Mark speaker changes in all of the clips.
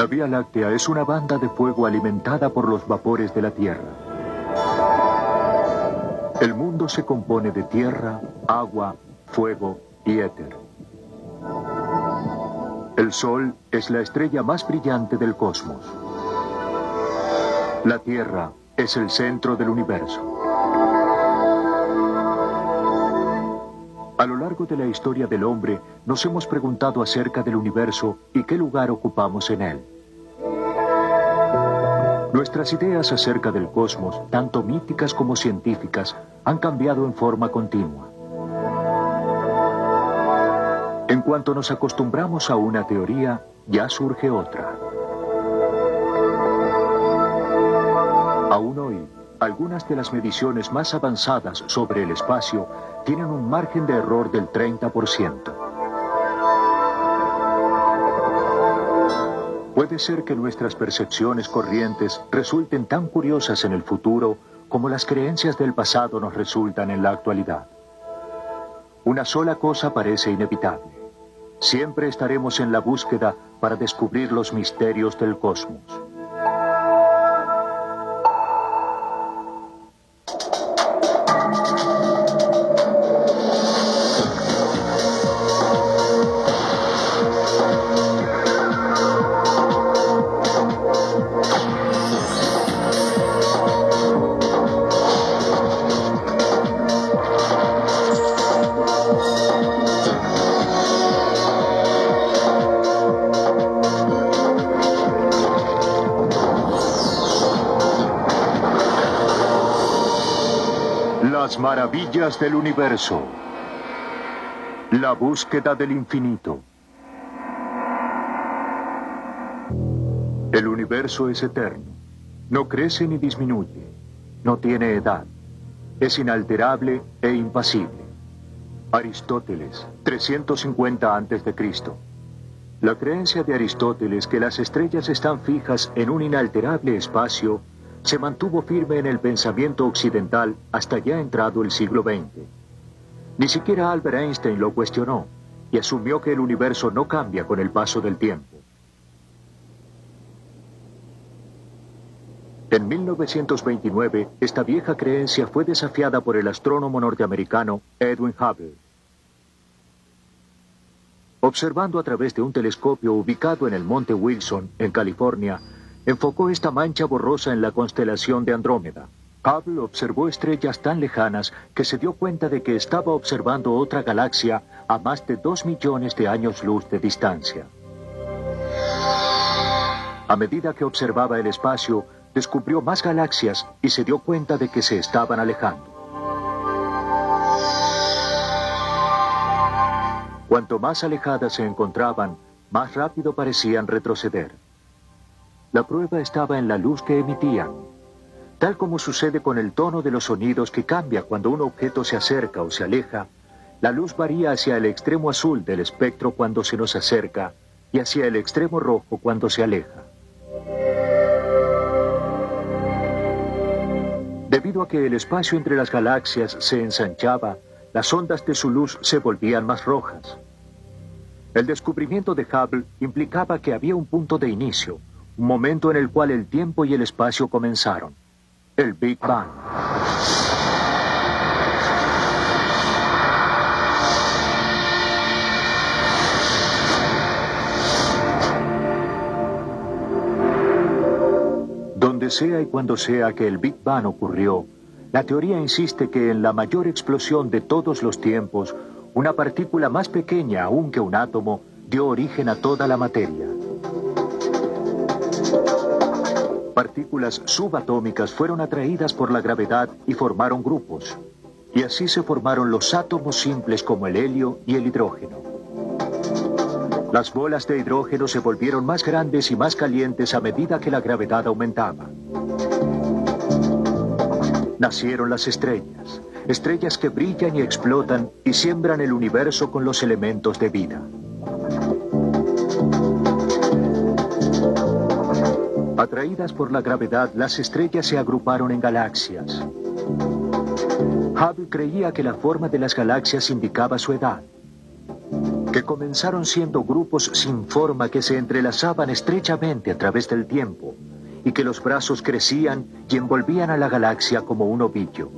Speaker 1: La Vía Láctea es una banda de fuego alimentada por los vapores de la Tierra. El mundo se compone de tierra, agua, fuego y éter. El Sol es la estrella más brillante del cosmos. La Tierra es el centro del universo. A lo largo de la historia del hombre, nos hemos preguntado acerca del universo y qué lugar ocupamos en él. Nuestras ideas acerca del cosmos, tanto míticas como científicas, han cambiado en forma continua. En cuanto nos acostumbramos a una teoría, ya surge otra. Aún hoy, algunas de las mediciones más avanzadas sobre el espacio tienen un margen de error del 30%. Puede ser que nuestras percepciones corrientes resulten tan curiosas en el futuro como las creencias del pasado nos resultan en la actualidad. Una sola cosa parece inevitable. Siempre estaremos en la búsqueda para descubrir los misterios del cosmos. Las maravillas del universo. La búsqueda del infinito. El universo es eterno. No crece ni disminuye. No tiene edad. Es inalterable e impasible. Aristóteles, 350 a.C. La creencia de Aristóteles que las estrellas están fijas en un inalterable espacio se mantuvo firme en el pensamiento occidental hasta ya entrado el siglo XX. Ni siquiera Albert Einstein lo cuestionó y asumió que el universo no cambia con el paso del tiempo. En 1929, esta vieja creencia fue desafiada por el astrónomo norteamericano Edwin Hubble. Observando a través de un telescopio ubicado en el Monte Wilson, en California, enfocó esta mancha borrosa en la constelación de Andrómeda. Hubble observó estrellas tan lejanas que se dio cuenta de que estaba observando otra galaxia a más de 2 millones de años luz de distancia. A medida que observaba el espacio, descubrió más galaxias y se dio cuenta de que se estaban alejando. Cuanto más alejadas se encontraban, más rápido parecían retroceder. La prueba estaba en la luz que emitían. Tal como sucede con el tono de los sonidos que cambia cuando un objeto se acerca o se aleja, la luz varía hacia el extremo azul del espectro cuando se nos acerca y hacia el extremo rojo cuando se aleja. Debido a que el espacio entre las galaxias se ensanchaba, las ondas de su luz se volvían más rojas. El descubrimiento de Hubble implicaba que había un punto de inicio, un momento en el cual el tiempo y el espacio comenzaron, el Big Bang. Donde sea y cuando sea que el Big Bang ocurrió, la teoría insiste que en la mayor explosión de todos los tiempos, una partícula más pequeña aún que un átomo dio origen a toda la materia. Partículas subatómicas fueron atraídas por la gravedad y formaron grupos. Y así se formaron los átomos simples como el helio y el hidrógeno. Las bolas de hidrógeno se volvieron más grandes y más calientes a medida que la gravedad aumentaba. Nacieron las estrellas, estrellas que brillan y explotan y siembran el universo con los elementos de vida. Atraídas por la gravedad, las estrellas se agruparon en galaxias. Hubble creía que la forma de las galaxias indicaba su edad. que comenzaron siendo grupos sin forma que se entrelazaban estrechamente a través del tiempo, y que los brazos crecían y envolvían a la galaxia como un ovillo.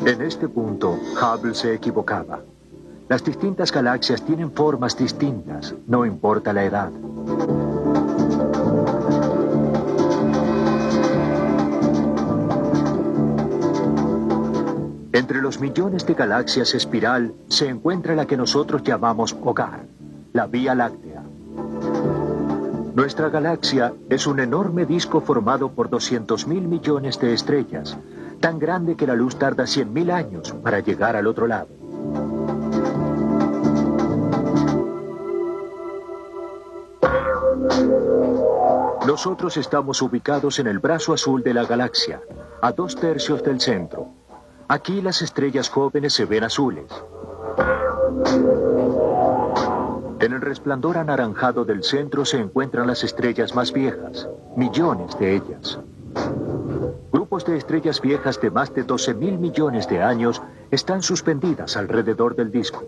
Speaker 1: En este punto, Hubble se equivocaba. Las distintas galaxias tienen formas distintas, no importa la edad. Entre los millones de galaxias espiral se encuentra la que nosotros llamamos hogar, la Vía Láctea. Nuestra galaxia es un enorme disco formado por 200.000 millones de estrellas, tan grande que la luz tarda 100.000 años para llegar al otro lado. Nosotros estamos ubicados en el brazo azul de la galaxia, a 2/3 del centro. Aquí las estrellas jóvenes se ven azules. En el resplandor anaranjado del centro se encuentran las estrellas más viejas, millones de ellas. Grupos de estrellas viejas de más de 12.000 millones de años están suspendidas alrededor del disco.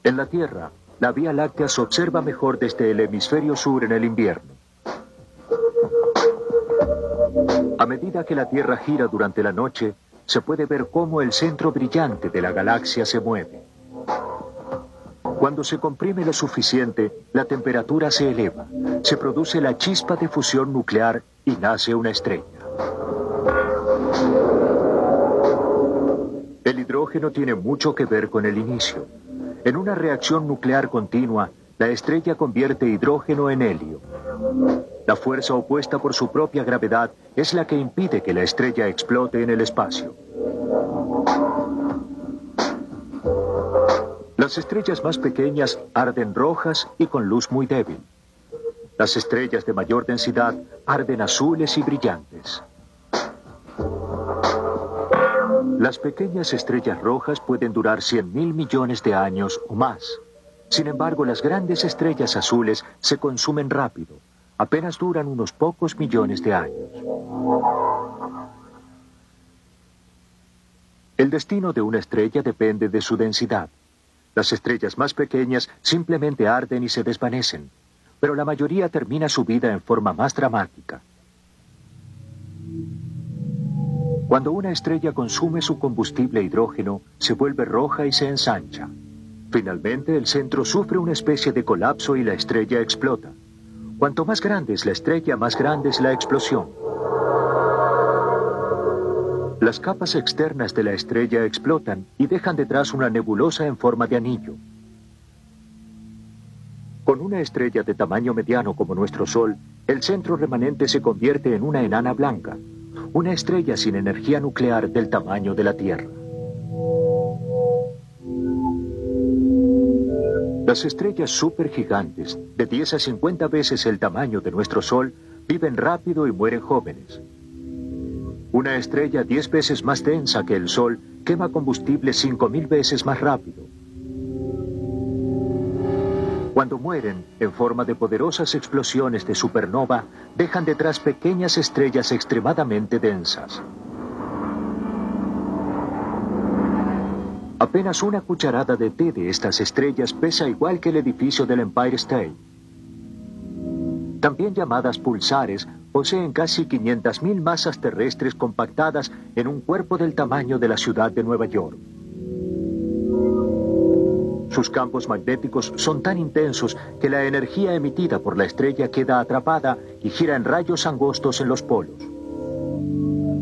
Speaker 1: En la Tierra, la Vía Láctea se observa mejor desde el hemisferio sur en el invierno. A medida que la Tierra gira durante la noche, se puede ver cómo el centro brillante de la galaxia se mueve. Cuando se comprime lo suficiente, la temperatura se eleva, se produce la chispa de fusión nuclear y nace una estrella. El hidrógeno tiene mucho que ver con el inicio. En una reacción nuclear continua, la estrella convierte hidrógeno en helio. La fuerza opuesta por su propia gravedad es la que impide que la estrella explote en el espacio. Las estrellas más pequeñas arden rojas y con luz muy débil. Las estrellas de mayor densidad arden azules y brillantes. Las pequeñas estrellas rojas pueden durar 100.000 millones de años o más. Sin embargo, las grandes estrellas azules se consumen rápido. Apenas duran unos pocos millones de años. El destino de una estrella depende de su densidad. Las estrellas más pequeñas simplemente arden y se desvanecen, pero la mayoría termina su vida en forma más dramática. Cuando una estrella consume su combustible hidrógeno, se vuelve roja y se ensancha. Finalmente, el centro sufre una especie de colapso y la estrella explota. Cuanto más grande es la estrella, más grande es la explosión. Las capas externas de la estrella explotan y dejan detrás una nebulosa en forma de anillo. Con una estrella de tamaño mediano como nuestro Sol, el centro remanente se convierte en una enana blanca, una estrella sin energía nuclear del tamaño de la Tierra. Las estrellas supergigantes, de 10 a 50 veces el tamaño de nuestro Sol, viven rápido y mueren jóvenes. Una estrella 10 veces más densa que el Sol quema combustible 5.000 veces más rápido. Cuando mueren, en forma de poderosas explosiones de supernova, dejan detrás pequeñas estrellas extremadamente densas. Apenas una cucharada de té de estas estrellas pesa igual que el edificio del Empire State. También llamadas pulsares, poseen casi 500.000 masas terrestres compactadas en un cuerpo del tamaño de la ciudad de Nueva York. Sus campos magnéticos son tan intensos que la energía emitida por la estrella queda atrapada y gira en rayos angostos en los polos.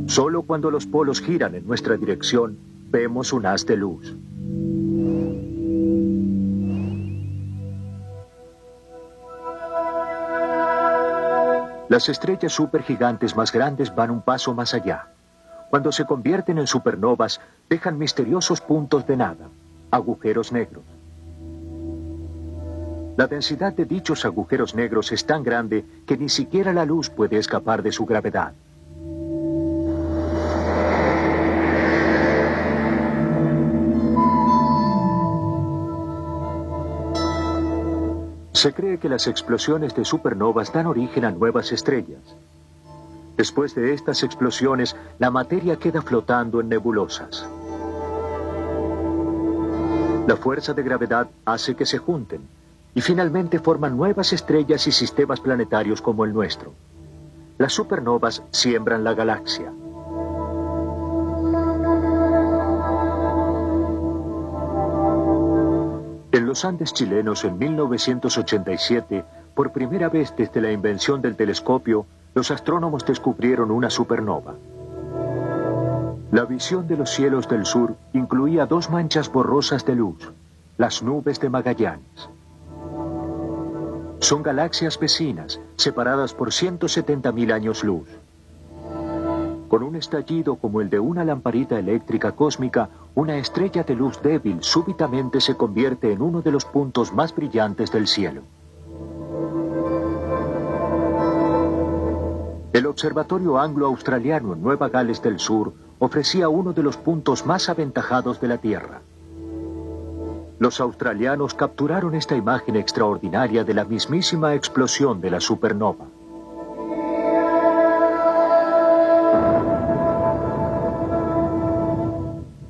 Speaker 1: Solo cuando los polos giran en nuestra dirección, vemos un haz de luz. Las estrellas supergigantes más grandes van un paso más allá. Cuando se convierten en supernovas, dejan misteriosos puntos de nada, agujeros negros. La densidad de dichos agujeros negros es tan grande que ni siquiera la luz puede escapar de su gravedad. Se cree que las explosiones de supernovas dan origen a nuevas estrellas. Después de estas explosiones, la materia queda flotando en nebulosas. La fuerza de gravedad hace que se junten y finalmente forman nuevas estrellas y sistemas planetarios como el nuestro. Las supernovas siembran la galaxia. En los Andes chilenos, en 1987, por primera vez desde la invención del telescopio, los astrónomos descubrieron una supernova. La visión de los cielos del sur incluía dos manchas borrosas de luz, las nubes de Magallanes. Son galaxias vecinas, separadas por 170.000 años luz. Con un estallido como el de una lamparita eléctrica cósmica, una estrella de luz débil súbitamente se convierte en uno de los puntos más brillantes del cielo. El Observatorio Anglo-Australiano en Nueva Gales del Sur ofrecía uno de los puntos más aventajados de la Tierra. Los australianos capturaron esta imagen extraordinaria de la mismísima explosión de la supernova.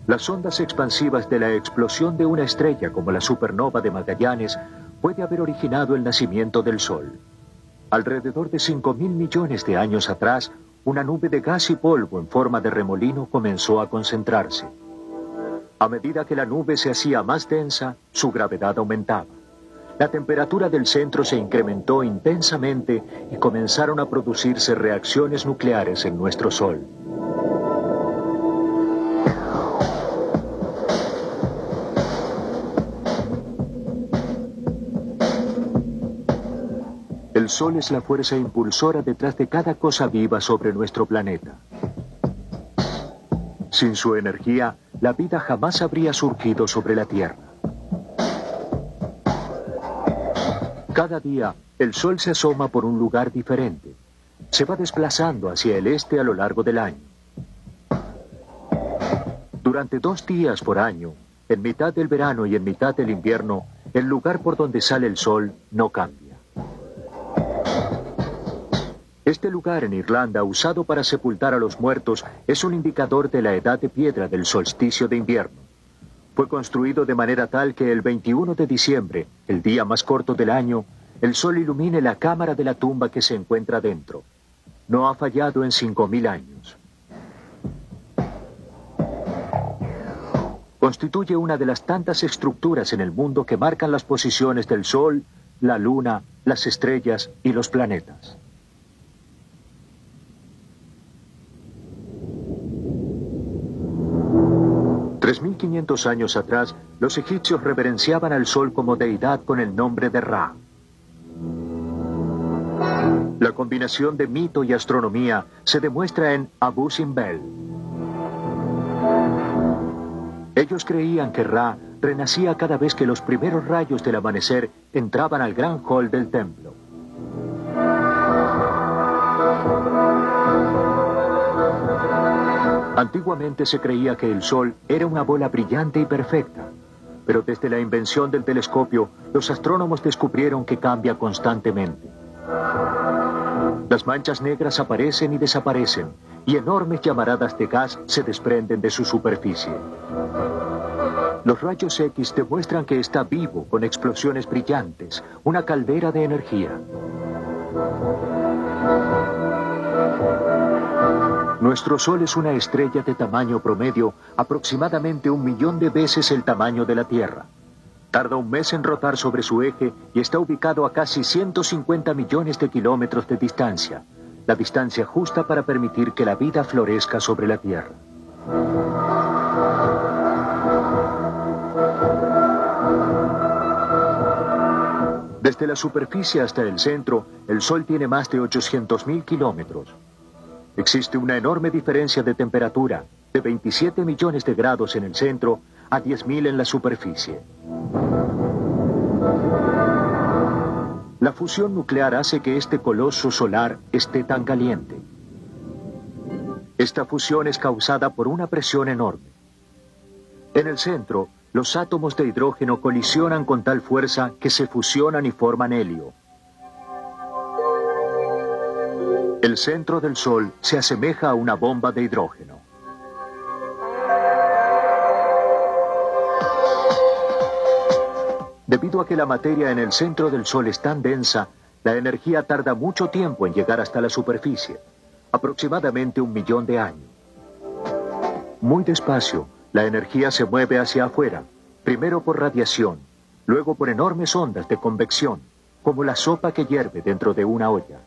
Speaker 1: Las ondas expansivas de la explosión de una estrella como la supernova de Magallanes puede haber originado el nacimiento del Sol. Alrededor de 5.000 millones de años atrás, una nube de gas y polvo en forma de remolino comenzó a concentrarse. A medida que la nube se hacía más densa, su gravedad aumentaba. La temperatura del centro se incrementó intensamente y comenzaron a producirse reacciones nucleares en nuestro Sol. El Sol es la fuerza impulsora detrás de cada cosa viva sobre nuestro planeta. Sin su energía, la vida jamás habría surgido sobre la Tierra. Cada día, el Sol se asoma por un lugar diferente. Se va desplazando hacia el este a lo largo del año. Durante 2 días por año, en mitad del verano y en mitad del invierno, el lugar por donde sale el Sol no cambia. Este lugar en Irlanda, usado para sepultar a los muertos, es un indicador de la edad de piedra del solsticio de invierno. Fue construido de manera tal que el 21 de diciembre, el día más corto del año, el Sol ilumine la cámara de la tumba que se encuentra dentro. No ha fallado en 5.000 años. Constituye una de las tantas estructuras en el mundo que marcan las posiciones del Sol, la Luna, las estrellas y los planetas. 3.500 años atrás, los egipcios reverenciaban al Sol como deidad con el nombre de Ra. La combinación de mito y astronomía se demuestra en Abu Simbel. Ellos creían que Ra renacía cada vez que los primeros rayos del amanecer entraban al gran hall del templo. Antiguamente se creía que el Sol era una bola brillante y perfecta, pero desde la invención del telescopio, los astrónomos descubrieron que cambia constantemente. Las manchas negras aparecen y desaparecen, y enormes llamaradas de gas se desprenden de su superficie. Los rayos X demuestran que está vivo con explosiones brillantes, una caldera de energía. Nuestro Sol es una estrella de tamaño promedio, aproximadamente 1 millón de veces el tamaño de la Tierra. Tarda 1 mes en rotar sobre su eje y está ubicado a casi 150 millones de kilómetros de distancia, la distancia justa para permitir que la vida florezca sobre la Tierra. Desde la superficie hasta el centro, el Sol tiene más de 800.000 kilómetros. Existe una enorme diferencia de temperatura, de 27 millones de grados en el centro a 10.000 en la superficie. La fusión nuclear hace que este coloso solar esté tan caliente. Esta fusión es causada por una presión enorme. En el centro, los átomos de hidrógeno colisionan con tal fuerza que se fusionan y forman helio. El centro del Sol se asemeja a una bomba de hidrógeno. Debido a que la materia en el centro del Sol es tan densa, la energía tarda mucho tiempo en llegar hasta la superficie, aproximadamente 1 millón de años. Muy despacio, la energía se mueve hacia afuera, primero por radiación, luego por enormes ondas de convección, como la sopa que hierve dentro de una olla.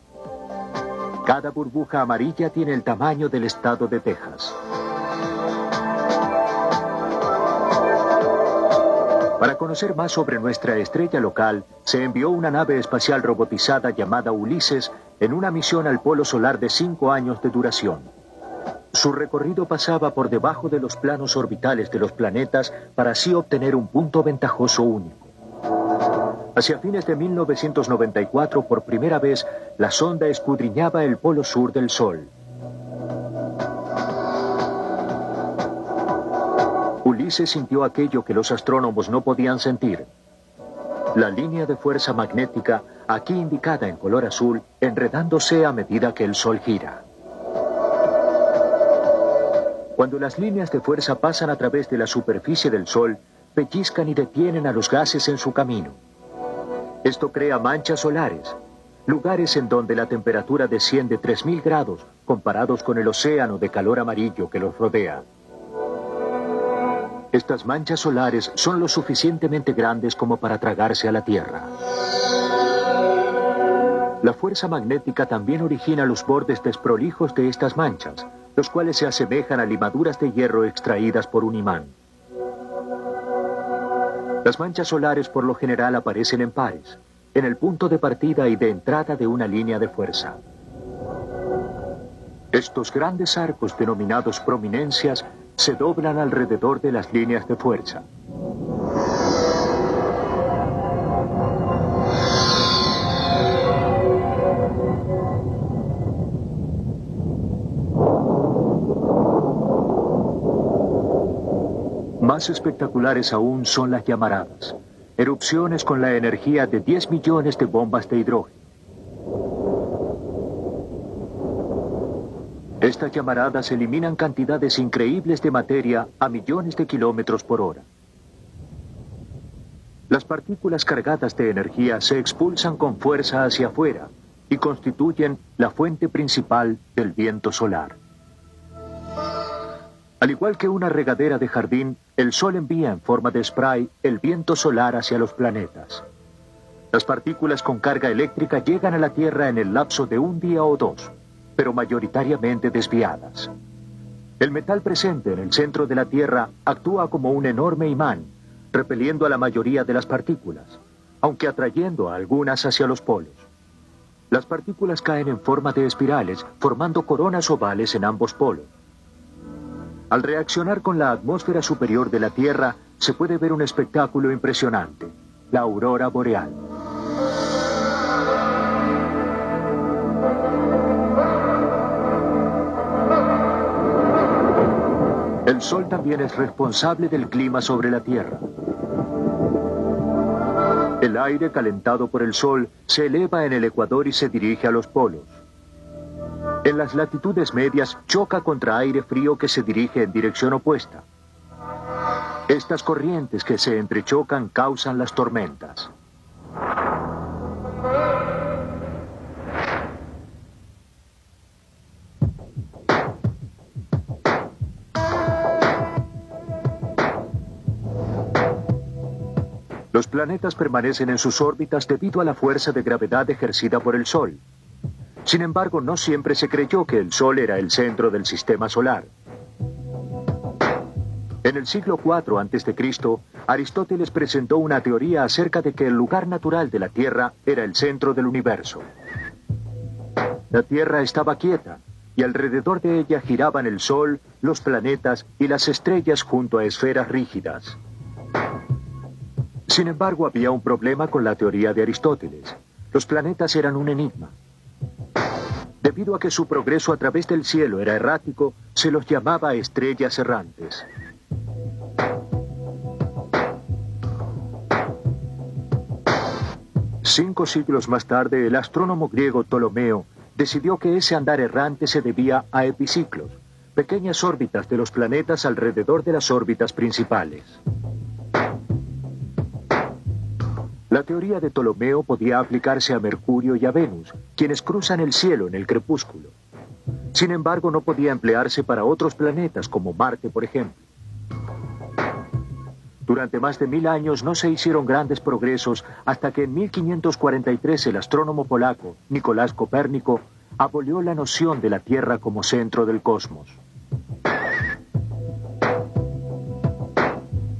Speaker 1: Cada burbuja amarilla tiene el tamaño del estado de Texas. Para conocer más sobre nuestra estrella local, se envió una nave espacial robotizada llamada Ulises en una misión al polo solar de 5 años de duración. Su recorrido pasaba por debajo de los planos orbitales de los planetas para así obtener un punto ventajoso único. Hacia fines de 1994, por primera vez, la sonda escudriñaba el polo sur del Sol. Ulises sintió aquello que los astrónomos no podían sentir. La línea de fuerza magnética, aquí indicada en color azul, enredándose a medida que el Sol gira. Cuando las líneas de fuerza pasan a través de la superficie del Sol, pellizcan y detienen a los gases en su camino. Esto crea manchas solares, lugares en donde la temperatura desciende 3000 grados comparados con el océano de calor amarillo que los rodea. Estas manchas solares son lo suficientemente grandes como para tragarse a la Tierra. La fuerza magnética también origina los bordes desprolijos de estas manchas, los cuales se asemejan a limaduras de hierro extraídas por un imán. Las manchas solares por lo general aparecen en pares, en el punto de partida y de entrada de una línea de fuerza. Estos grandes arcos denominados prominencias se doblan alrededor de las líneas de fuerza. Más espectaculares aún son las llamaradas, erupciones con la energía de 10 millones de bombas de hidrógeno. Estas llamaradas eliminan cantidades increíbles de materia a millones de kilómetros por hora. Las partículas cargadas de energía se expulsan con fuerza hacia afuera y constituyen la fuente principal del viento solar. Al igual que una regadera de jardín, el Sol envía en forma de spray el viento solar hacia los planetas. Las partículas con carga eléctrica llegan a la Tierra en el lapso de 1 día o 2, pero mayoritariamente desviadas. El metal presente en el centro de la Tierra actúa como un enorme imán, repeliendo a la mayoría de las partículas, aunque atrayendo a algunas hacia los polos. Las partículas caen en forma de espirales, formando coronas ovales en ambos polos. Al reaccionar con la atmósfera superior de la Tierra, se puede ver un espectáculo impresionante, la aurora boreal. El Sol también es responsable del clima sobre la Tierra. El aire calentado por el Sol se eleva en el ecuador y se dirige a los polos. En las latitudes medias choca contra aire frío que se dirige en dirección opuesta. Estas corrientes que se entrechocan causan las tormentas. Los planetas permanecen en sus órbitas debido a la fuerza de gravedad ejercida por el Sol. Sin embargo, no siempre se creyó que el Sol era el centro del sistema solar. En el siglo IV a.C., Aristóteles presentó una teoría acerca de que el lugar natural de la Tierra era el centro del universo. La Tierra estaba quieta, y alrededor de ella giraban el Sol, los planetas y las estrellas junto a esferas rígidas. Sin embargo, había un problema con la teoría de Aristóteles. Los planetas eran un enigma. Debido a que su progreso a través del cielo era errático, se los llamaba estrellas errantes. 5 siglos más tarde, el astrónomo griego Ptolomeo decidió que ese andar errante se debía a epiciclos, pequeñas órbitas de los planetas alrededor de las órbitas principales. La teoría de Ptolomeo podía aplicarse a Mercurio y a Venus, quienes cruzan el cielo en el crepúsculo. Sin embargo, no podía emplearse para otros planetas, como Marte, por ejemplo. Durante más de 1000 años no se hicieron grandes progresos hasta que en 1543 el astrónomo polaco Nicolás Copérnico abolió la noción de la Tierra como centro del cosmos.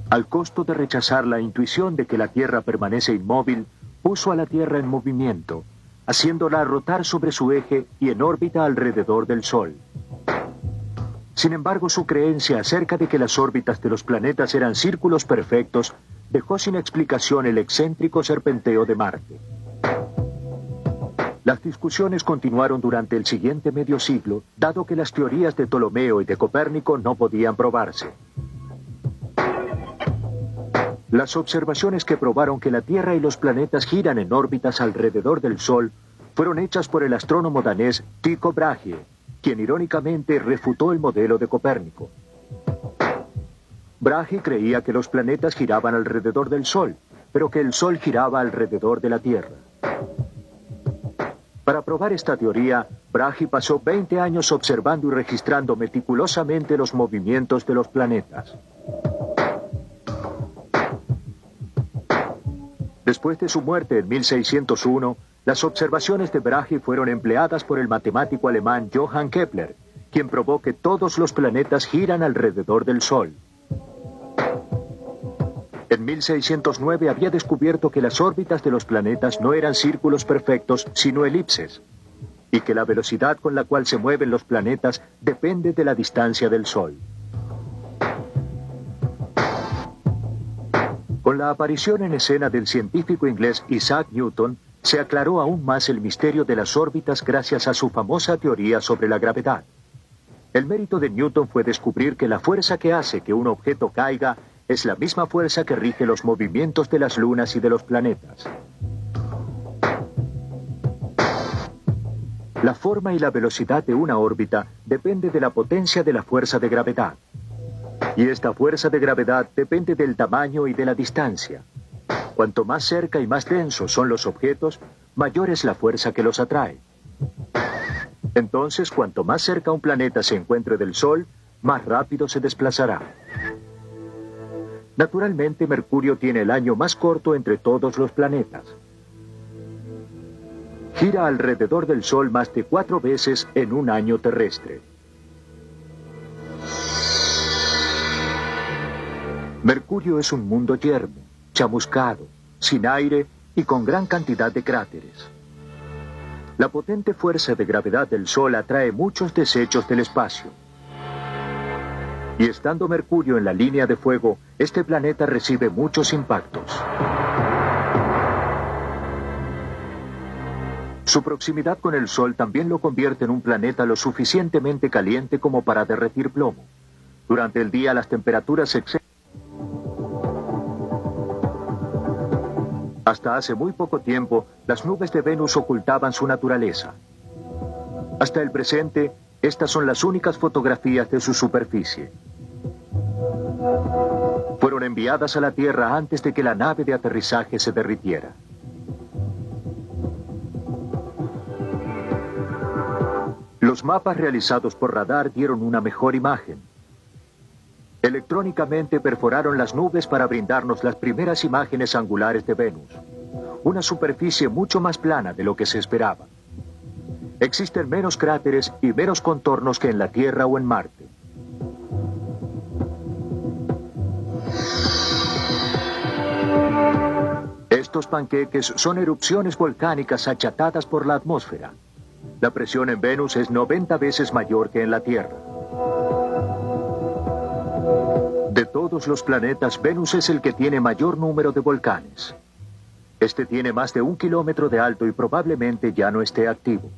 Speaker 1: Al costo de rechazar la intuición de que la Tierra permanece inmóvil, puso a la Tierra en movimiento, haciéndola rotar sobre su eje y en órbita alrededor del Sol. Sin embargo, su creencia acerca de que las órbitas de los planetas eran círculos perfectos dejó sin explicación el excéntrico serpenteo de Marte. Las discusiones continuaron durante el siguiente medio siglo, dado que las teorías de Ptolomeo y de Copérnico no podían probarse. Las observaciones que probaron que la Tierra y los planetas giran en órbitas alrededor del Sol fueron hechas por el astrónomo danés Tycho Brahe, quien irónicamente refutó el modelo de Copérnico. Brahe creía que los planetas giraban alrededor del Sol, pero que el Sol giraba alrededor de la Tierra. Para probar esta teoría, Brahe pasó 20 años observando y registrando meticulosamente los movimientos de los planetas. Después de su muerte en 1601, las observaciones de Brahe fueron empleadas por el matemático alemán Johann Kepler, quien probó que todos los planetas giran alrededor del Sol. En 1609 había descubierto que las órbitas de los planetas no eran círculos perfectos, sino elipses, y que la velocidad con la cual se mueven los planetas depende de la distancia del Sol. Con la aparición en escena del científico inglés Isaac Newton, se aclaró aún más el misterio de las órbitas gracias a su famosa teoría sobre la gravedad. El mérito de Newton fue descubrir que la fuerza que hace que un objeto caiga es la misma fuerza que rige los movimientos de las lunas y de los planetas. La forma y la velocidad de una órbita depende de la potencia de la fuerza de gravedad. Y esta fuerza de gravedad depende del tamaño y de la distancia. Cuanto más cerca y más densos son los objetos, mayor es la fuerza que los atrae. Entonces, cuanto más cerca un planeta se encuentre del Sol, más rápido se desplazará. Naturalmente, Mercurio tiene el año más corto entre todos los planetas. Gira alrededor del Sol más de 4 veces en un año terrestre. Mercurio es un mundo yermo, chamuscado, sin aire y con gran cantidad de cráteres. La potente fuerza de gravedad del Sol atrae muchos desechos del espacio. Y estando Mercurio en la línea de fuego, este planeta recibe muchos impactos. Su proximidad con el Sol también lo convierte en un planeta lo suficientemente caliente como para derretir plomo. Durante el día las temperaturas exceden. Hasta hace muy poco tiempo, las nubes de Venus ocultaban su naturaleza. Hasta el presente, estas son las únicas fotografías de su superficie. Fueron enviadas a la Tierra antes de que la nave de aterrizaje se derritiera. Los mapas realizados por radar dieron una mejor imagen. Electrónicamente perforaron las nubes para brindarnos las primeras imágenes angulares de Venus. Una superficie mucho más plana de lo que se esperaba. Existen menos cráteres y menos contornos que en la Tierra o en Marte. Estos panqueques son erupciones volcánicas achatadas por la atmósfera. La presión en Venus es 90 veces mayor que en la Tierra. De todos los planetas, Venus es el que tiene mayor número de volcanes. Este tiene más de 1 kilómetro de alto y probablemente ya no esté activo.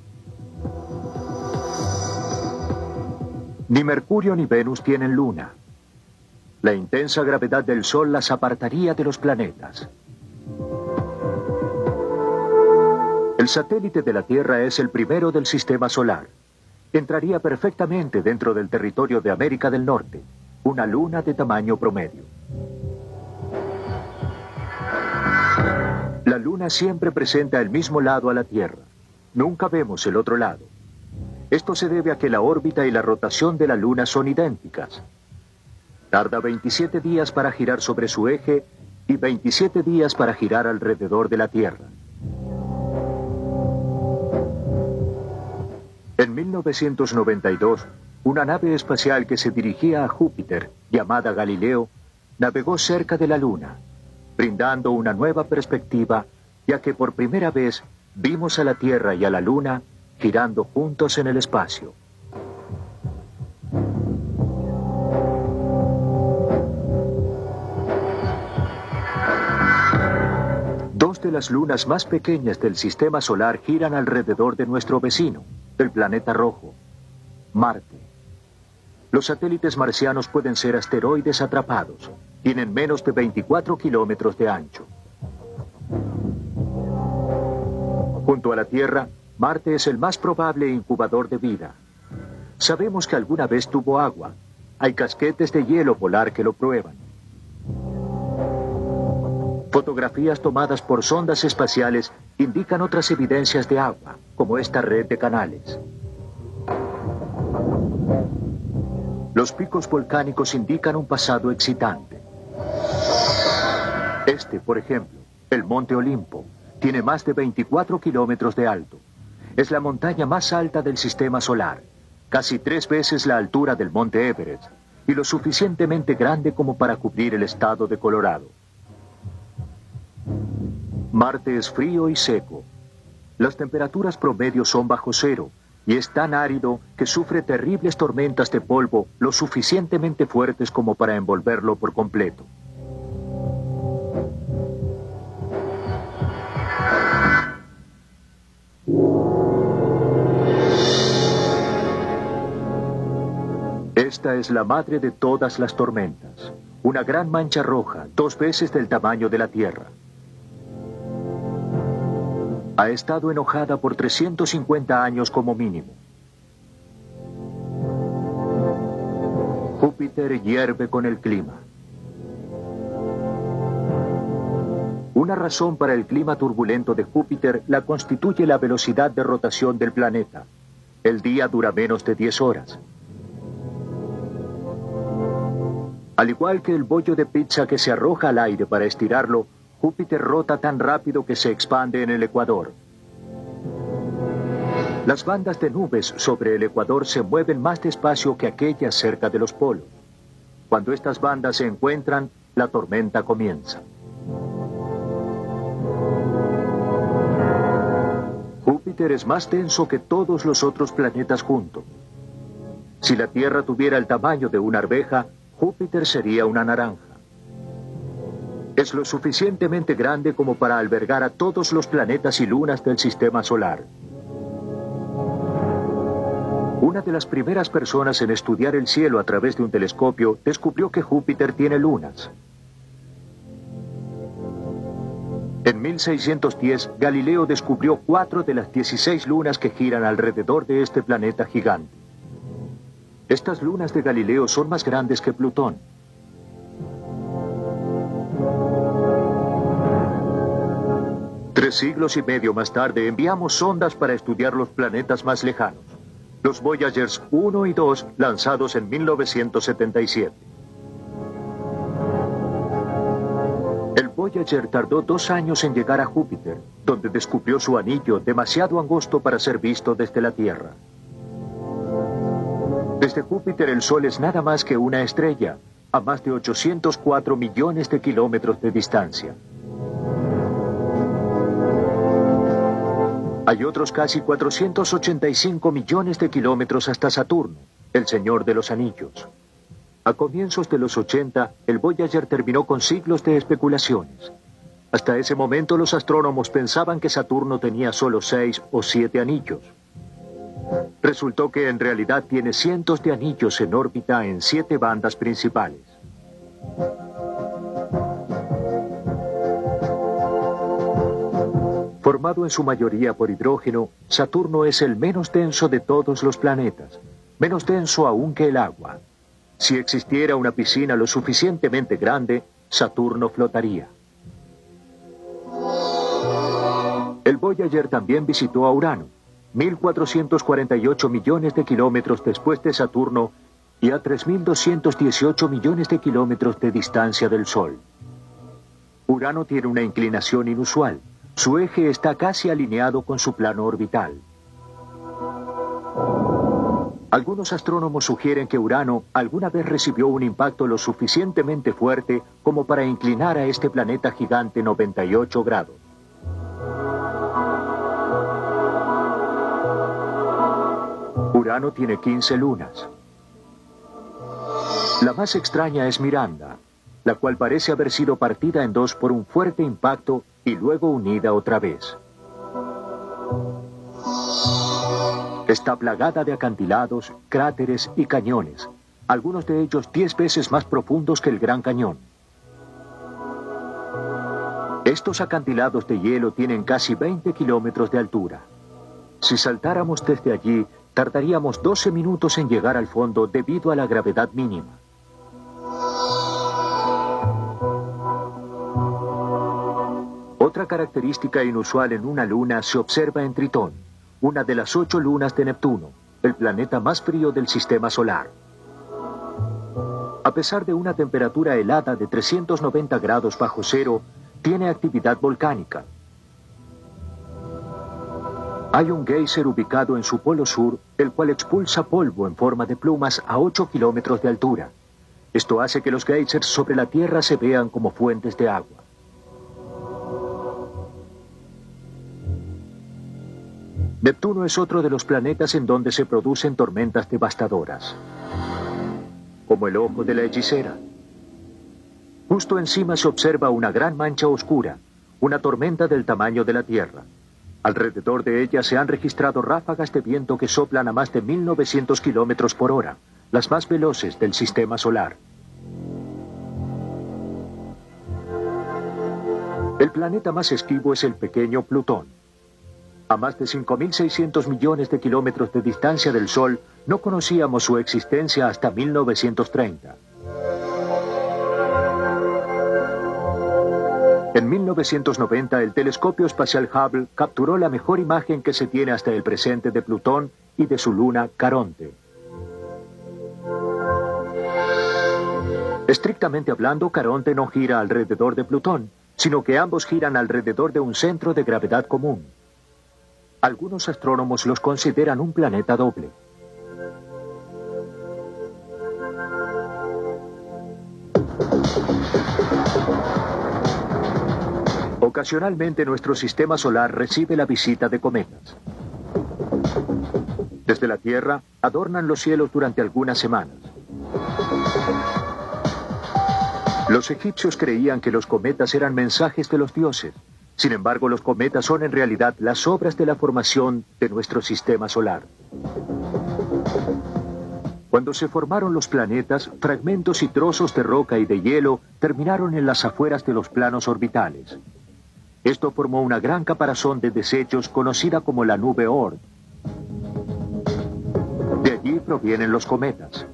Speaker 1: Ni Mercurio ni Venus tienen luna. La intensa gravedad del Sol las apartaría de los planetas. El satélite de la Tierra es el primero del sistema solar. Entraría perfectamente dentro del territorio de América del Norte, una luna de tamaño promedio. La luna siempre presenta el mismo lado a la Tierra. Nunca vemos el otro lado. Esto se debe a que la órbita y la rotación de la luna son idénticas. Tarda 27 días para girar sobre su eje y 27 días para girar alrededor de la Tierra. En 1992, una nave espacial que se dirigía a Júpiter, llamada Galileo, navegó cerca de la Luna, brindando una nueva perspectiva, ya que por primera vez vimos a la Tierra y a la Luna girando juntos en el espacio. Dos de las lunas más pequeñas del sistema solar giran alrededor de nuestro vecino, el planeta rojo, Marte. Los satélites marcianos pueden ser asteroides atrapados. Tienen menos de 24 kilómetros de ancho. Junto a la Tierra, Marte es el más probable incubador de vida. Sabemos que alguna vez tuvo agua. Hay casquetes de hielo polar que lo prueban. Fotografías tomadas por sondas espaciales indican otras evidencias de agua, como esta red de canales. Los picos volcánicos indican un pasado excitante. Este, por ejemplo, el Monte Olimpo, tiene más de 24 kilómetros de alto. Es la montaña más alta del sistema solar, casi 3 veces la altura del Monte Everest, y lo suficientemente grande como para cubrir el estado de Colorado. Marte es frío y seco. Las temperaturas promedio son bajo cero, y es tan árido que sufre terribles tormentas de polvo lo suficientemente fuertes como para envolverlo por completo. Esta es la madre de todas las tormentas, una gran mancha roja, 2 veces del tamaño de la Tierra. Ha estado enojada por 350 años como mínimo. Júpiter hierve con el clima. Una razón para el clima turbulento de Júpiter la constituye la velocidad de rotación del planeta. El día dura menos de 10 horas. Al igual que el bollo de pizza que se arroja al aire para estirarlo, Júpiter rota tan rápido que se expande en el ecuador. Las bandas de nubes sobre el ecuador se mueven más despacio que aquellas cerca de los polos. Cuando estas bandas se encuentran, la tormenta comienza. Júpiter es más denso que todos los otros planetas juntos. Si la Tierra tuviera el tamaño de una arveja, Júpiter sería una naranja. Es lo suficientemente grande como para albergar a todos los planetas y lunas del sistema solar. Una de las primeras personas en estudiar el cielo a través de un telescopio descubrió que Júpiter tiene lunas. En 1610, Galileo descubrió 4 de las 16 lunas que giran alrededor de este planeta gigante. Estas lunas de Galileo son más grandes que Plutón. Tres siglos y medio más tarde enviamos sondas para estudiar los planetas más lejanos. Los Voyagers 1 y 2, lanzados en 1977. El Voyager tardó 2 años en llegar a Júpiter, donde descubrió su anillo demasiado angosto para ser visto desde la Tierra. Desde Júpiter el Sol es nada más que una estrella, a más de 804 millones de kilómetros de distancia. Hay otros casi 485 millones de kilómetros hasta Saturno, el Señor de los Anillos. A comienzos de los 80, el Voyager terminó con siglos de especulaciones. Hasta ese momento los astrónomos pensaban que Saturno tenía solo 6 o 7 anillos. Resultó que en realidad tiene cientos de anillos en órbita en 7 bandas principales. Formado en su mayoría por hidrógeno, Saturno es el menos denso de todos los planetas, menos denso aún que el agua. Si existiera una piscina lo suficientemente grande, Saturno flotaría. El Voyager también visitó a Urano, 1.448 millones de kilómetros después de Saturno y a 3.218 millones de kilómetros de distancia del Sol. Urano tiene una inclinación inusual. Su eje está casi alineado con su plano orbital. Algunos astrónomos sugieren que Urano alguna vez recibió un impacto lo suficientemente fuerte como para inclinar a este planeta gigante 98 grados. Urano tiene 15 lunas. La más extraña es Miranda, la cual parece haber sido partida en dos por un fuerte impacto y luego unida otra vez. Está plagada de acantilados, cráteres y cañones, algunos de ellos 10 veces más profundos que el Gran Cañón. Estos acantilados de hielo tienen casi 20 kilómetros de altura. Si saltáramos desde allí, tardaríamos 12 minutos en llegar al fondo debido a la gravedad mínima. Otra característica inusual en una luna se observa en Tritón, una de las 8 lunas de Neptuno, el planeta más frío del sistema solar. A pesar de una temperatura helada de 390 grados bajo cero, tiene actividad volcánica. Hay un geyser ubicado en su polo sur, el cual expulsa polvo en forma de plumas a 8 kilómetros de altura. Esto hace que los geysers sobre la Tierra se vean como fuentes de agua. Neptuno es otro de los planetas en donde se producen tormentas devastadoras, como el ojo de la hechicera. Justo encima se observa una gran mancha oscura, una tormenta del tamaño de la Tierra. Alrededor de ella se han registrado ráfagas de viento que soplan a más de 1.900 kilómetros por hora, las más veloces del sistema solar. El planeta más esquivo es el pequeño Plutón. A más de 5.600 millones de kilómetros de distancia del Sol, no conocíamos su existencia hasta 1930. En 1990, el telescopio espacial Hubble capturó la mejor imagen que se tiene hasta el presente de Plutón y de su luna Caronte. Estrictamente hablando, Caronte no gira alrededor de Plutón, sino que ambos giran alrededor de un centro de gravedad común. Algunos astrónomos los consideran un planeta doble. Ocasionalmente nuestro sistema solar recibe la visita de cometas. Desde la Tierra adornan los cielos durante algunas semanas. Los egipcios creían que los cometas eran mensajes de los dioses. Sin embargo, los cometas son en realidad las obras de la formación de nuestro sistema solar. Cuando se formaron los planetas, fragmentos y trozos de roca y de hielo terminaron en las afueras de los planos orbitales. Esto formó una gran caparazón de desechos conocida como la nube Oort. De allí provienen los cometas.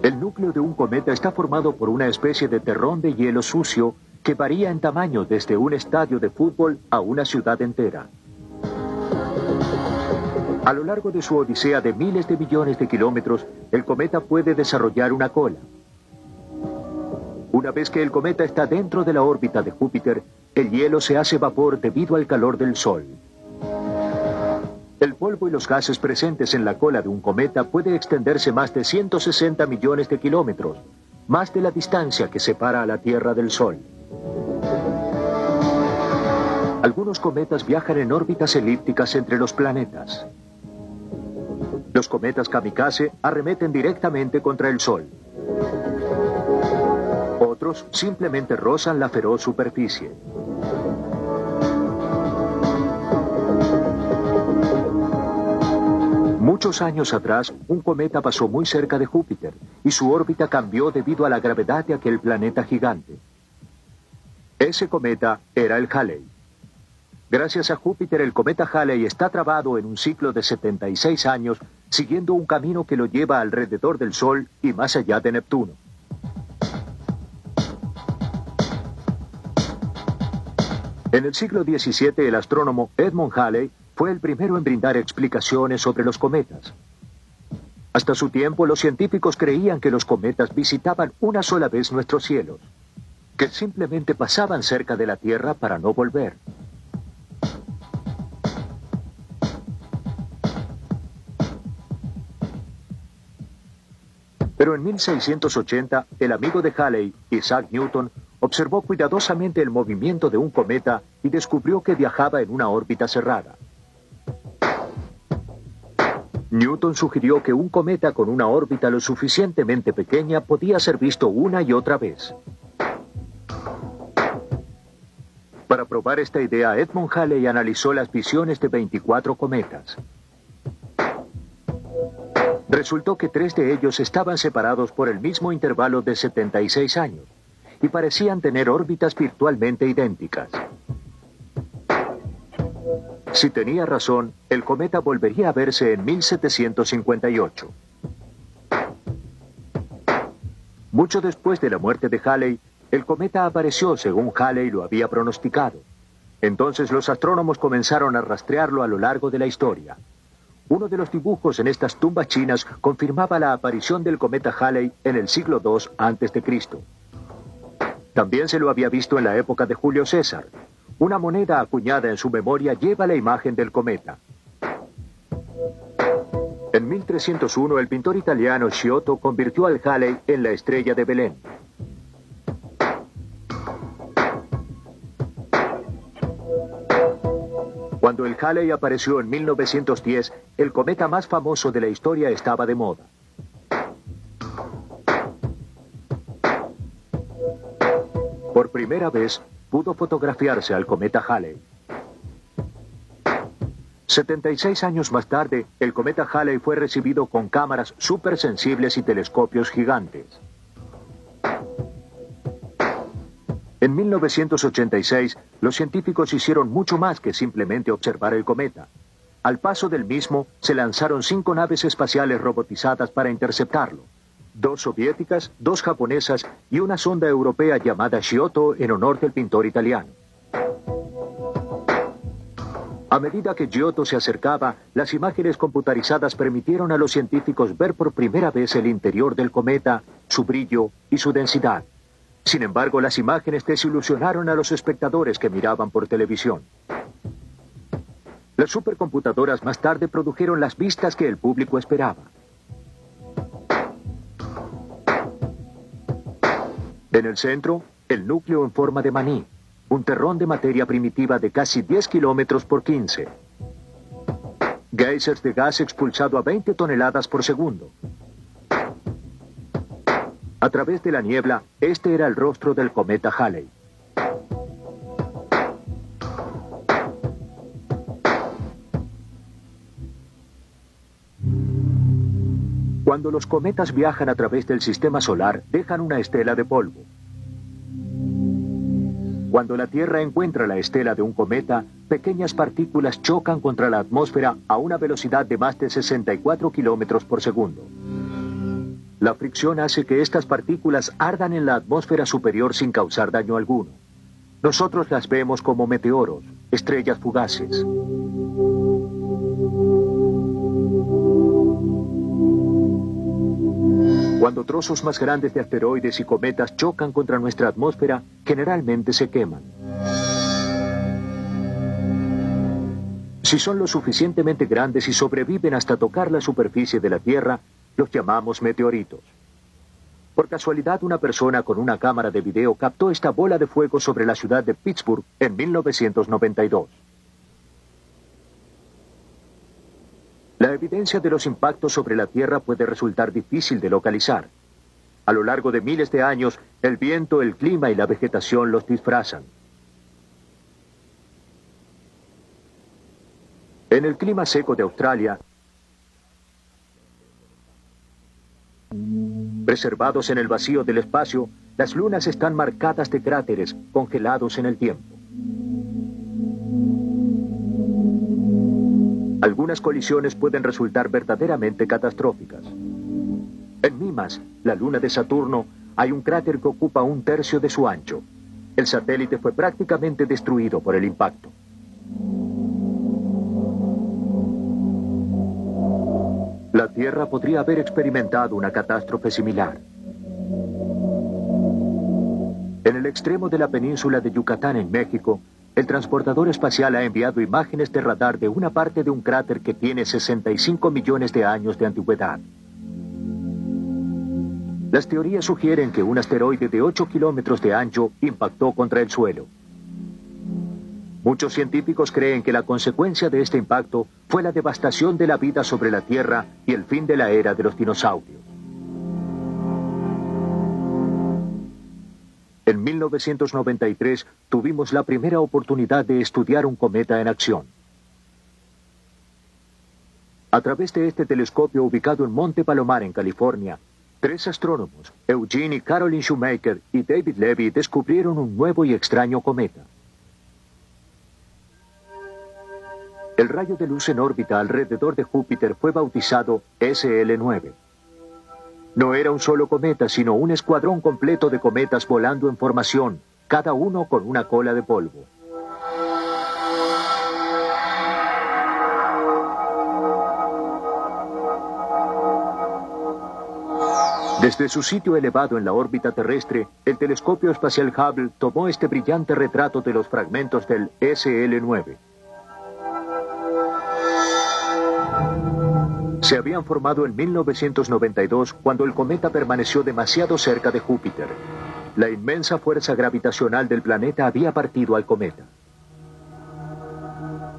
Speaker 1: El núcleo de un cometa está formado por una especie de terrón de hielo sucio que varía en tamaño desde un estadio de fútbol a una ciudad entera. A lo largo de su odisea de miles de millones de kilómetros, el cometa puede desarrollar una cola. Una vez que el cometa está dentro de la órbita de Júpiter, el hielo se hace vapor debido al calor del Sol. El polvo y los gases presentes en la cola de un cometa puede extenderse más de 160 millones de kilómetros, más de la distancia que separa a la Tierra del Sol. Algunos cometas viajan en órbitas elípticas entre los planetas. Los cometas kamikaze arremeten directamente contra el Sol. Otros simplemente rozan la feroz superficie. Muchos años atrás, un cometa pasó muy cerca de Júpiter y su órbita cambió debido a la gravedad de aquel planeta gigante. Ese cometa era el Halley. Gracias a Júpiter, el cometa Halley está trabado en un ciclo de 76 años, siguiendo un camino que lo lleva alrededor del Sol y más allá de Neptuno. En el siglo XVII, el astrónomo Edmund Halley fue el primero en brindar explicaciones sobre los cometas. Hasta su tiempo, los científicos creían que los cometas visitaban una sola vez nuestros cielos, que simplemente pasaban cerca de la Tierra para no volver. Pero en 1680, el amigo de Halley, Isaac Newton, observó cuidadosamente el movimiento de un cometa y descubrió que viajaba en una órbita cerrada. Newton sugirió que un cometa con una órbita lo suficientemente pequeña podía ser visto una y otra vez. Para probar esta idea, Edmund Halley analizó las visiones de 24 cometas. Resultó que 3 de ellos estaban separados por el mismo intervalo de 76 años y parecían tener órbitas virtualmente idénticas. Si tenía razón, el cometa volvería a verse en 1758. Mucho después de la muerte de Halley, el cometa apareció según Halley lo había pronosticado. Entonces los astrónomos comenzaron a rastrearlo a lo largo de la historia. Uno de los dibujos en estas tumbas chinas confirmaba la aparición del cometa Halley en el siglo II a.C. También se lo había visto en la época de Julio César. Una moneda acuñada en su memoria lleva la imagen del cometa. En 1301, el pintor italiano Giotto convirtió al Halley en la estrella de Belén. Cuando el Halley apareció en 1910, el cometa más famoso de la historia estaba de moda. Por primera vez, pudo fotografiarse al cometa Halley. 76 años más tarde, el cometa Halley fue recibido con cámaras supersensibles y telescopios gigantes. En 1986, los científicos hicieron mucho más que simplemente observar el cometa. Al paso del mismo, se lanzaron 5 naves espaciales robotizadas para interceptarlo. 2 soviéticas, 2 japonesas y una sonda europea llamada Giotto en honor del pintor italiano. A medida que Giotto se acercaba, las imágenes computarizadas permitieron a los científicos ver por primera vez el interior del cometa, su brillo y su densidad. Sin embargo, las imágenes desilusionaron a los espectadores que miraban por televisión. Las supercomputadoras más tarde produjeron las vistas que el público esperaba. En el centro, el núcleo en forma de maní, un terrón de materia primitiva de casi 10 kilómetros por 15. Geysers de gas expulsado a 20 toneladas por segundo. A través de la niebla, este era el rostro del cometa Halley. Cuando los cometas viajan a través del sistema solar, dejan una estela de polvo. Cuando la Tierra encuentra la estela de un cometa, pequeñas partículas chocan contra la atmósfera a una velocidad de más de 64 kilómetros por segundo. La fricción hace que estas partículas ardan en la atmósfera superior sin causar daño alguno. Nosotros las vemos como meteoros, estrellas fugaces. Cuando trozos más grandes de asteroides y cometas chocan contra nuestra atmósfera, generalmente se queman. Si son lo suficientemente grandes y sobreviven hasta tocar la superficie de la Tierra, los llamamos meteoritos. Por casualidad, una persona con una cámara de video captó esta bola de fuego sobre la ciudad de Pittsburgh en 1992. La evidencia de los impactos sobre la Tierra puede resultar difícil de localizar. A lo largo de miles de años, el viento, el clima y la vegetación los disfrazan. En el clima seco de Australia, preservados en el vacío del espacio, las lunas están marcadas de cráteres congelados en el tiempo. Algunas colisiones pueden resultar verdaderamente catastróficas. En Mimas, la luna de Saturno, hay un cráter que ocupa 1/3 de su ancho. El satélite fue prácticamente destruido por el impacto. La Tierra podría haber experimentado una catástrofe similar. En el extremo de la península de Yucatán, en México, el transportador espacial ha enviado imágenes de radar de una parte de un cráter que tiene 65 millones de años de antigüedad. Las teorías sugieren que un asteroide de 8 kilómetros de ancho impactó contra el suelo. Muchos científicos creen que la consecuencia de este impacto fue la devastación de la vida sobre la Tierra y el fin de la era de los dinosaurios. En 1993 tuvimos la primera oportunidad de estudiar un cometa en acción. A través de este telescopio ubicado en Monte Palomar, en California, 3 astrónomos, Eugene y Caroline Shoemaker y David Levy, descubrieron un nuevo y extraño cometa. El rayo de luz en órbita alrededor de Júpiter fue bautizado SL9. No era un solo cometa, sino un escuadrón completo de cometas volando en formación, cada uno con una cola de polvo. Desde su sitio elevado en la órbita terrestre, el telescopio espacial Hubble tomó este brillante retrato de los fragmentos del SL9. Se habían formado en 1992 cuando el cometa permaneció demasiado cerca de Júpiter. La inmensa fuerza gravitacional del planeta había partido al cometa.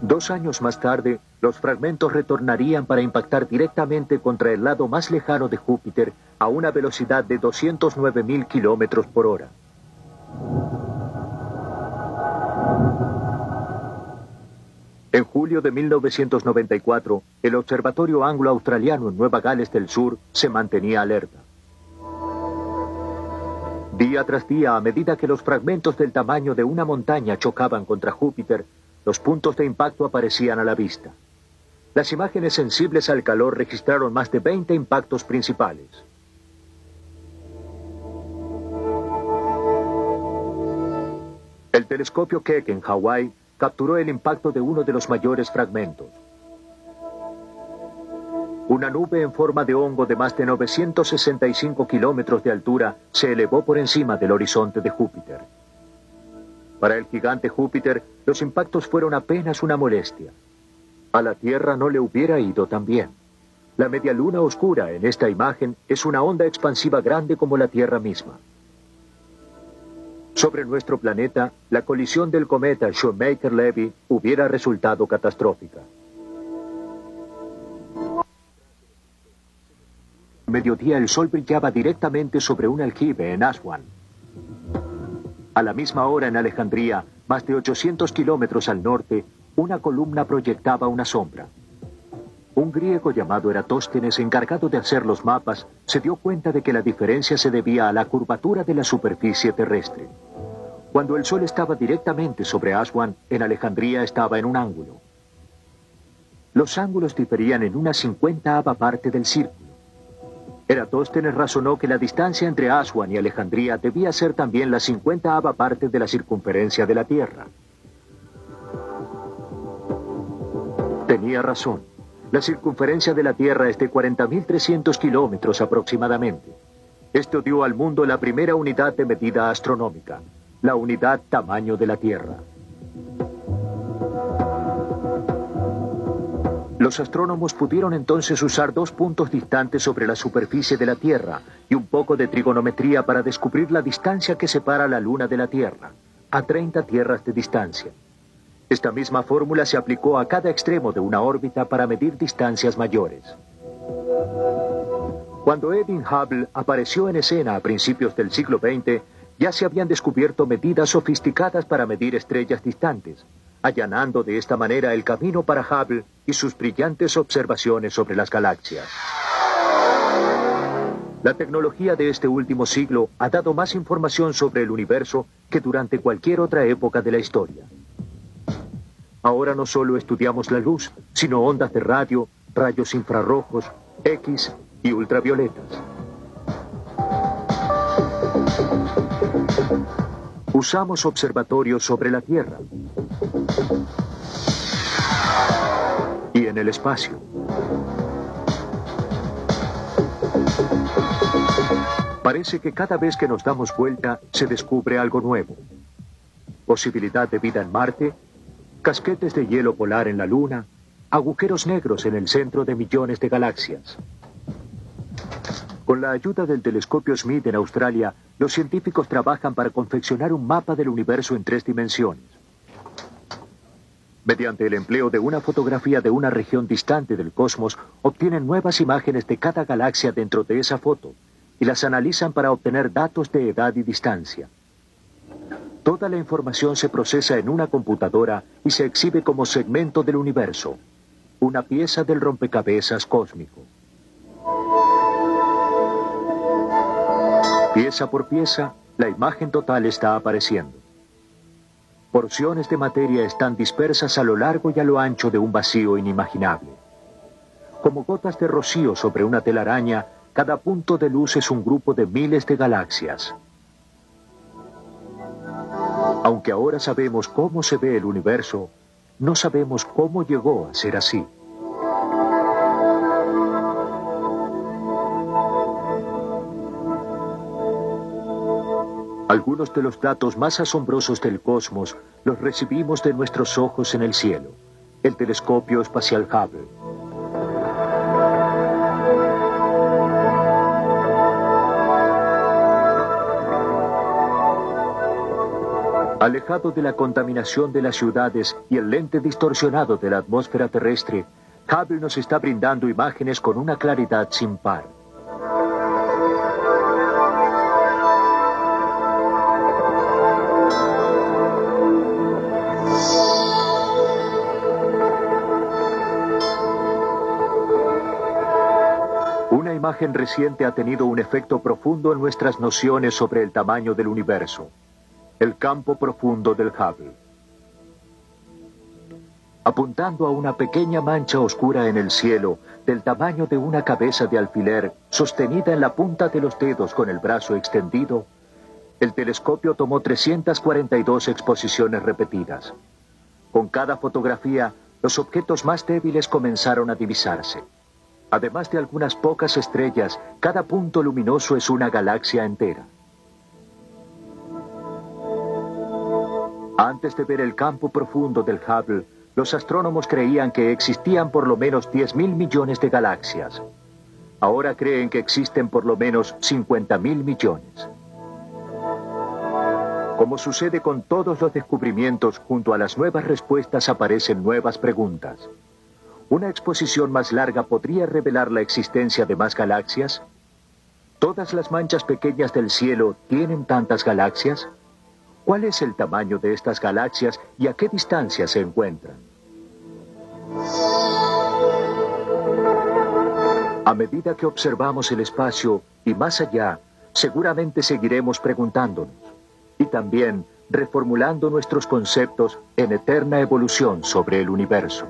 Speaker 1: 2 años más tarde, los fragmentos retornarían para impactar directamente contra el lado más lejano de Júpiter a una velocidad de 209.000 kilómetros por hora. En julio de 1994, el Observatorio Anglo-Australiano en Nueva Gales del Sur se mantenía alerta. Día tras día, a medida que los fragmentos del tamaño de una montaña chocaban contra Júpiter, los puntos de impacto aparecían a la vista. Las imágenes sensibles al calor registraron más de 20 impactos principales. El telescopio Keck en Hawái capturó el impacto de uno de los mayores fragmentos. Una nube en forma de hongo de más de 965 kilómetros de altura se elevó por encima del horizonte de Júpiter. Para el gigante Júpiter, los impactos fueron apenas una molestia. A la Tierra no le hubiera ido tan bien. La media luna oscura en esta imagen es una onda expansiva grande como la Tierra misma. Sobre nuestro planeta, la colisión del cometa Shoemaker-Levy hubiera resultado catastrófica. A mediodía el sol brillaba directamente sobre un aljibe en Aswan. A la misma hora en Alejandría, más de 800 kilómetros al norte, una columna proyectaba una sombra. Un griego llamado Eratóstenes, encargado de hacer los mapas, se dio cuenta de que la diferencia se debía a la curvatura de la superficie terrestre. Cuando el sol estaba directamente sobre Aswan, en Alejandría estaba en un ángulo. Los ángulos diferían en una 50ava parte del círculo. Eratóstenes razonó que la distancia entre Aswan y Alejandría debía ser también la 50ava parte de la circunferencia de la Tierra. Tenía razón. La circunferencia de la Tierra es de 40.300 kilómetros aproximadamente. Esto dio al mundo la primera unidad de medida astronómica, la unidad tamaño de la Tierra. Los astrónomos pudieron entonces usar 2 puntos distantes sobre la superficie de la Tierra y un poco de trigonometría para descubrir la distancia que separa la Luna de la Tierra, a 30 tierras de distancia. Esta misma fórmula se aplicó a cada extremo de una órbita para medir distancias mayores. Cuando Edwin Hubble apareció en escena a principios del siglo XX, ya se habían descubierto medidas sofisticadas para medir estrellas distantes, allanando de esta manera el camino para Hubble y sus brillantes observaciones sobre las galaxias. La tecnología de este último siglo ha dado más información sobre el universo que durante cualquier otra época de la historia. Ahora no solo estudiamos la luz, sino ondas de radio, rayos infrarrojos, X y ultravioletas. Usamos observatorios sobre la Tierra y en el espacio. Parece que cada vez que nos damos vuelta se descubre algo nuevo. Posibilidad de vida en Marte, casquetes de hielo polar en la Luna, agujeros negros en el centro de millones de galaxias. Con la ayuda del telescopio Smith en Australia, los científicos trabajan para confeccionar un mapa del universo en 3 dimensiones. Mediante el empleo de una fotografía de una región distante del cosmos, obtienen nuevas imágenes de cada galaxia dentro de esa foto y las analizan para obtener datos de edad y distancia. Toda la información se procesa en una computadora y se exhibe como segmento del universo, una pieza del rompecabezas cósmico. Pieza por pieza, la imagen total está apareciendo. Porciones de materia están dispersas a lo largo y a lo ancho de un vacío inimaginable. Como gotas de rocío sobre una telaraña, cada punto de luz es un grupo de miles de galaxias. Aunque ahora sabemos cómo se ve el universo, no sabemos cómo llegó a ser así. Algunos de los datos más asombrosos del cosmos los recibimos de nuestros ojos en el cielo, el telescopio espacial Hubble. Alejado de la contaminación de las ciudades y el lente distorsionado de la atmósfera terrestre, Hubble nos está brindando imágenes con una claridad sin par. Una imagen reciente ha tenido un efecto profundo en nuestras nociones sobre el tamaño del universo. El campo profundo del Hubble. Apuntando a una pequeña mancha oscura en el cielo, del tamaño de una cabeza de alfiler, sostenida en la punta de los dedos con el brazo extendido, el telescopio tomó 342 exposiciones repetidas. Con cada fotografía, los objetos más débiles comenzaron a divisarse. Además de algunas pocas estrellas, cada punto luminoso es una galaxia entera. Antes de ver el campo profundo del Hubble, los astrónomos creían que existían por lo menos 10.000 millones de galaxias. Ahora creen que existen por lo menos 50.000 millones. Como sucede con todos los descubrimientos, junto a las nuevas respuestas aparecen nuevas preguntas. ¿Una exposición más larga podría revelar la existencia de más galaxias? ¿Todas las manchas pequeñas del cielo tienen tantas galaxias? ¿Cuál es el tamaño de estas galaxias y a qué distancia se encuentran? A medida que observamos el espacio y más allá, seguramente seguiremos preguntándonos y también reformulando nuestros conceptos en eterna evolución sobre el universo.